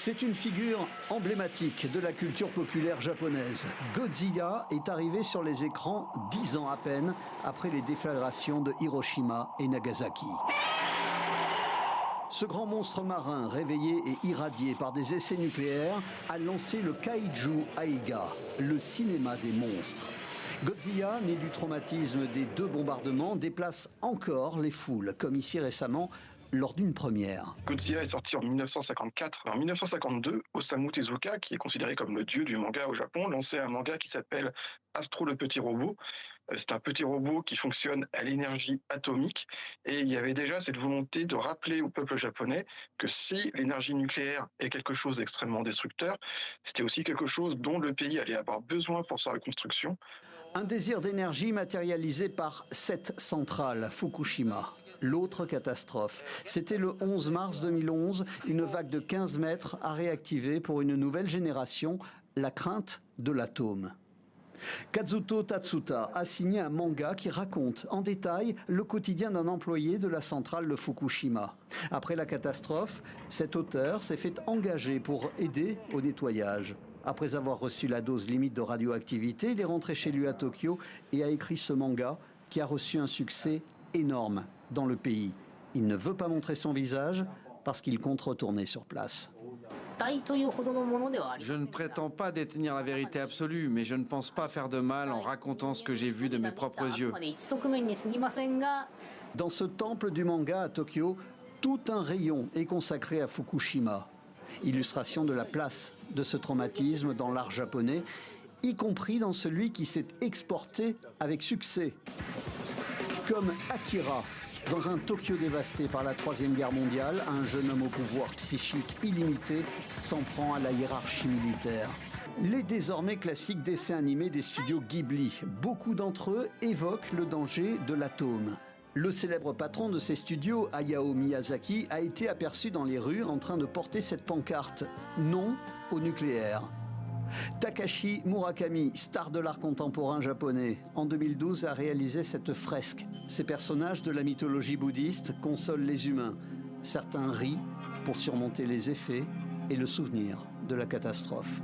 C'est une figure emblématique de la culture populaire japonaise. Godzilla est arrivé sur les écrans 10 ans à peine après les déflagrations de Hiroshima et Nagasaki. Ce grand monstre marin, réveillé et irradié par des essais nucléaires, a lancé le Kaiju Aiga, le cinéma des monstres. Godzilla, né du traumatisme des 2 bombardements, déplace encore les foules, comme ici récemment lors d'une première. Godzilla est sorti en 1954. En 1952, Osamu Tezuka, qui est considéré comme le dieu du manga au Japon, lançait un manga qui s'appelle Astro le petit robot. C'est un petit robot qui fonctionne à l'énergie atomique et il y avait déjà cette volonté de rappeler au peuple japonais que si l'énergie nucléaire est quelque chose d'extrêmement destructeur, c'était aussi quelque chose dont le pays allait avoir besoin pour sa reconstruction. Un désir d'énergie matérialisé par cette centrale, Fukushima. L'autre catastrophe. C'était le 11 mars 2011, une vague de 15 mètres a réactivé pour une nouvelle génération la crainte de l'atome. Kazuto Tatsuta a signé un manga qui raconte en détail le quotidien d'un employé de la centrale de Fukushima. Après la catastrophe, cet auteur s'est fait engager pour aider au nettoyage. Après avoir reçu la dose limite de radioactivité, il est rentré chez lui à Tokyo et a écrit ce manga qui a reçu un succès énorme dans le pays. Il ne veut pas montrer son visage parce qu'il compte retourner sur place. Je ne prétends pas détenir la vérité absolue, mais je ne pense pas faire de mal en racontant ce que j'ai vu de mes propres yeux. Dans ce temple du manga à Tokyo, tout un rayon est consacré à Fukushima. Illustration de la place de ce traumatisme dans l'art japonais, y compris dans celui qui s'est exporté avec succès. Comme Akira, dans un Tokyo dévasté par la Troisième Guerre mondiale, un jeune homme au pouvoir psychique illimité s'en prend à la hiérarchie militaire. Les désormais classiques dessins animés des studios Ghibli, beaucoup d'entre eux évoquent le danger de l'atome. Le célèbre patron de ces studios, Hayao Miyazaki, a été aperçu dans les rues en train de porter cette pancarte « Non au nucléaire ». Takashi Murakami, star de l'art contemporain japonais, en 2012 a réalisé cette fresque. Ces personnages de la mythologie bouddhiste consolent les humains. Certains rient pour surmonter les effets et le souvenir de la catastrophe.